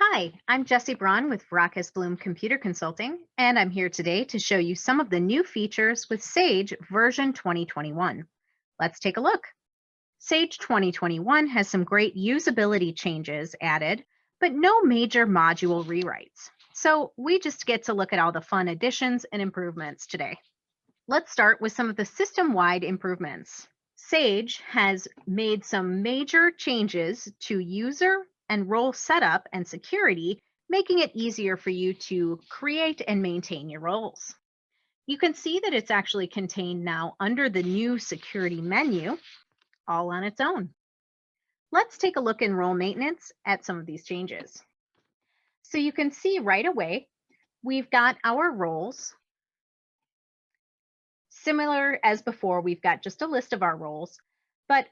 Hi, I'm Jessie Braun with Vrakas Blum Computer Consulting, and I'm here today to show you some of the new features with Sage version 2021. Let's take a look. Sage 2021 has some great usability changes added, but no major module rewrites. So we just get to look at all the fun additions and improvements today. Let's start with some of the system-wide improvements. Sage has made some major changes to user and role setup and security, making it easier for you to create and maintain your roles. You can see that it's actually contained now under the new security menu, all on its own. Let's take a look in role maintenance at some of these changes. So you can see right away, we've got our roles. Similar as before, we've got just a list of our roles, but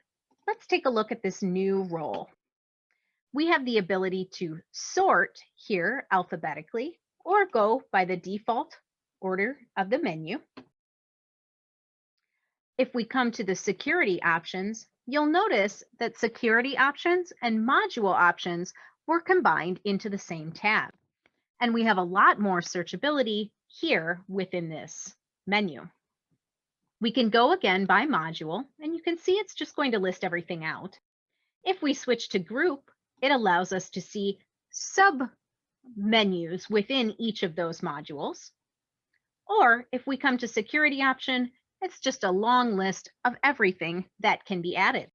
let's take a look at this new role. We have the ability to sort here alphabetically or go by the default order of the menu. If we come to the security options, you'll notice that security options and module options were combined into the same tab. And we have a lot more searchability here within this menu. We can go again by module, and you can see it's just going to list everything out. If we switch to group, it allows us to see sub-menus within each of those modules. Or if we come to security option, it's just a long list of everything that can be added.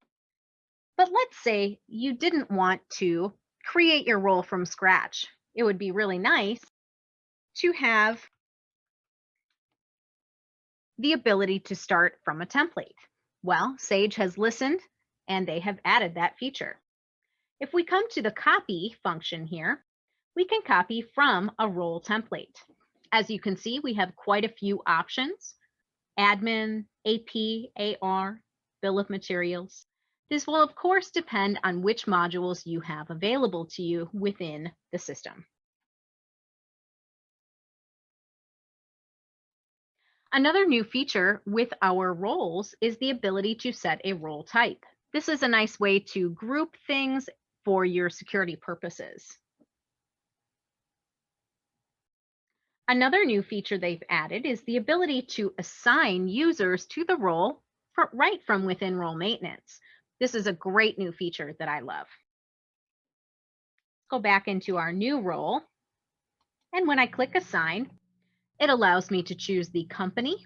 But let's say you didn't want to create your role from scratch. It would be really nice to have the ability to start from a template. Well, Sage has listened and they have added that feature. If we come to the copy function here, we can copy from a role template. As you can see, we have quite a few options: admin, AP, AR, bill of materials. This will of course depend on which modules you have available to you within the system. Another new feature with our roles is the ability to set a role type. This is a nice way to group things for your security purposes. Another new feature they've added is the ability to assign users to the role right from within role maintenance. This is a great new feature that I love. Go back into our new role, and when I click assign, it allows me to choose the company.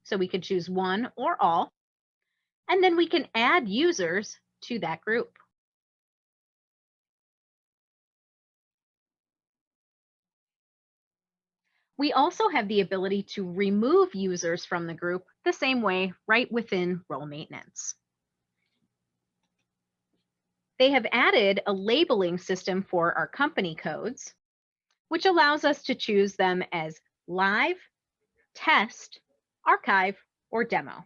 So we could choose one or all, and then we can add users to that group. We also have the ability to remove users from the group the same way right within role maintenance. They have added a labeling system for our company codes, which allows us to choose them as live, test, archive, or demo.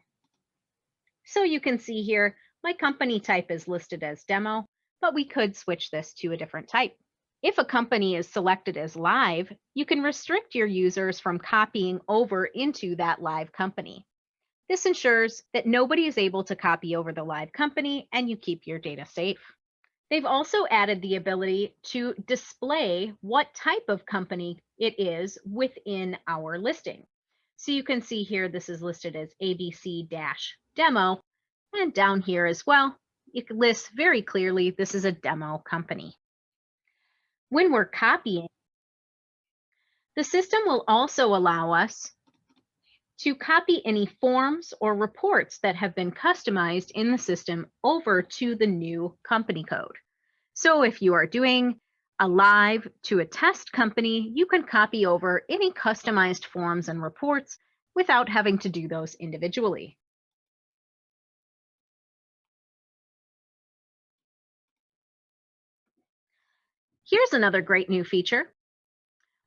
So you can see here, my company type is listed as demo, but we could switch this to a different type. If a company is selected as live, you can restrict your users from copying over into that live company. This ensures that nobody is able to copy over the live company and you keep your data safe. They've also added the ability to display what type of company it is within our listing. So you can see here, this is listed as ABC-demo, and down here as well, it lists very clearly this is a demo company. When we're copying, the system will also allow us to copy any forms or reports that have been customized in the system over to the new company code. So if you are doing a live to a test company, you can copy over any customized forms and reports without having to do those individually. Here's another great new feature.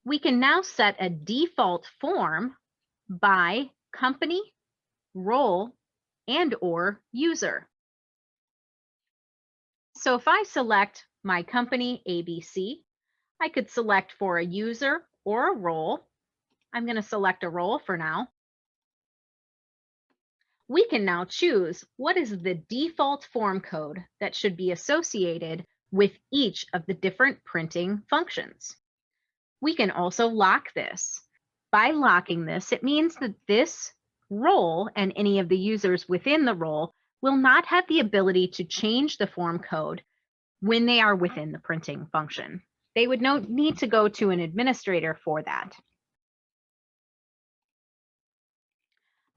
We can now set a default form by company, role, and/or user. So if I select my company, ABC, I could select for a user or a role. I'm going to select a role for now. We can now choose what is the default form code that should be associated with each of the different printing functions. We can also lock this. By locking this, it means that this role and any of the users within the role will not have the ability to change the form code when they are within the printing function. They would need to go to an administrator for that.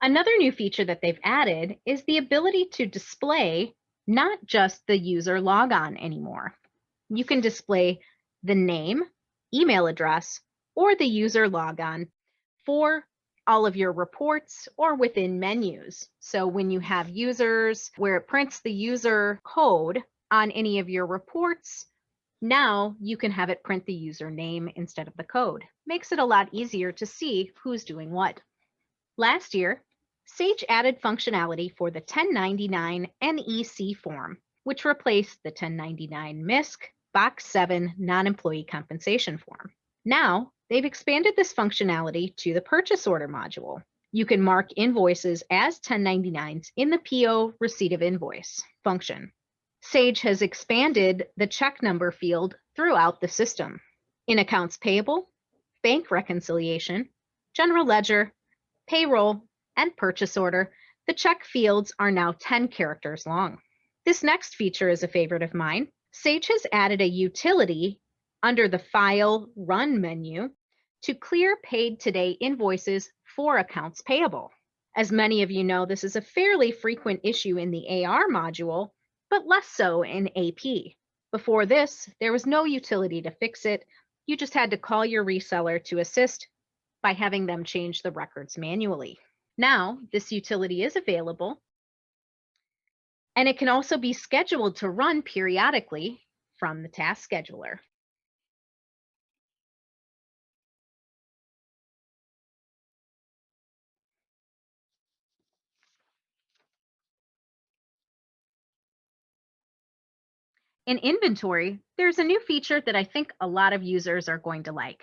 Another new feature that they've added is the ability to display not just the user logon anymore. You can display the name, email address, or the user logon for all of your reports or within menus. So when you have users where it prints the user code on any of your reports, now you can have it print the user name instead of the code. Makes it a lot easier to see who's doing what. Last year, Sage added functionality for the 1099 NEC form, which replaced the 1099 MISC Box 7 non-employee compensation form. Now, they've expanded this functionality to the purchase order module. You can mark invoices as 1099s in the PO receipt of invoice function. Sage has expanded the check number field throughout the system. In accounts payable, bank reconciliation, general ledger, payroll, and purchase order, the check fields are now 10 characters long. This next feature is a favorite of mine. Sage has added a utility under the File Run menu to clear paid today invoices for accounts payable. As many of you know, this is a fairly frequent issue in the AR module, but less so in AP. Before this, there was no utility to fix it. You just had to call your reseller to assist by having them change the records manually. Now, this utility is available, and it can also be scheduled to run periodically from the task scheduler. In inventory, there's a new feature that I think a lot of users are going to like.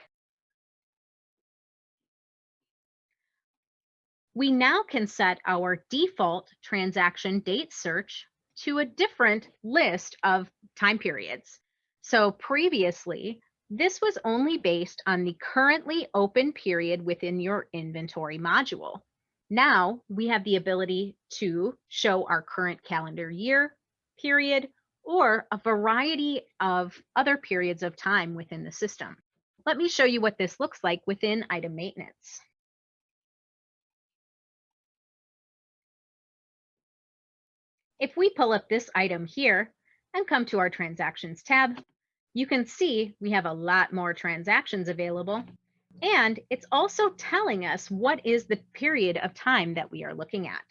We now can set our default transaction date search to a different list of time periods. So previously, this was only based on the currently open period within your inventory module. Now we have the ability to show our current calendar year period or a variety of other periods of time within the system. Let me show you what this looks like within item maintenance. If we pull up this item here and come to our transactions tab, you can see we have a lot more transactions available, and it's also telling us what is the period of time that we are looking at.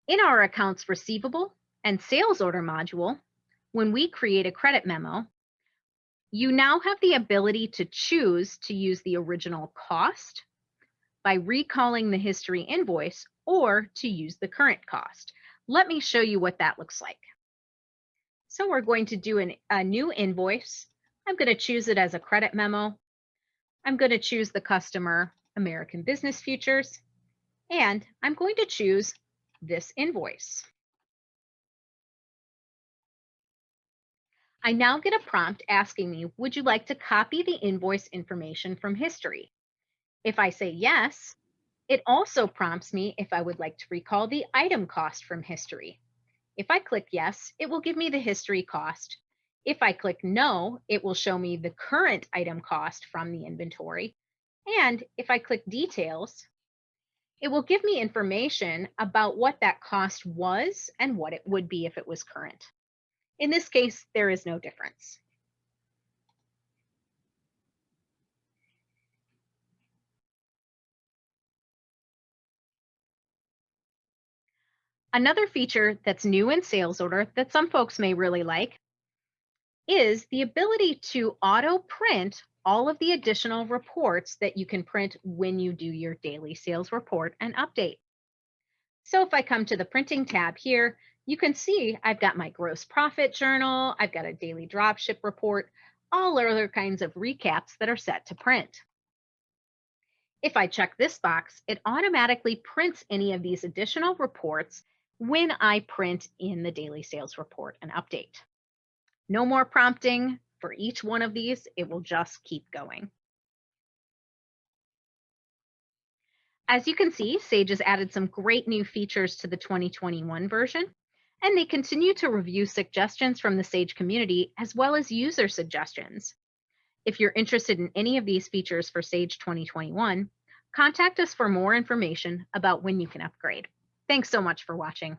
In our accounts receivable and sales order module, when we create a credit memo, you now have the ability to choose to use the original cost by recalling the history invoice or to use the current cost. Let me show you what that looks like. So we're going to do a new invoice. I'm going to choose it as a credit memo. I'm going to choose the customer American Business Futures, and I'm going to choose this invoice. I now get a prompt asking me, would you like to copy the invoice information from history? If I say yes, it also prompts me if I would like to recall the item cost from history. If I click yes, it will give me the history cost. If I click no, it will show me the current item cost from the inventory. And if I click details, it will give me information about what that cost was and what it would be if it was current. In this case, there is no difference. Another feature that's new in sales order that some folks may really like is the ability to auto print all of the additional reports that you can print when you do your daily sales report and update. So if I come to the printing tab here, you can see I've got my gross profit journal, I've got a daily dropship report, all other kinds of recaps that are set to print. If I check this box, it automatically prints any of these additional reports when I print in the daily sales report and update. No more prompting for each one of these. It will just keep going. As you can see, Sage has added some great new features to the 2021 version, and they continue to review suggestions from the Sage community as well as user suggestions. If you're interested in any of these features for Sage 2021, contact us for more information about when you can upgrade. Thanks so much for watching.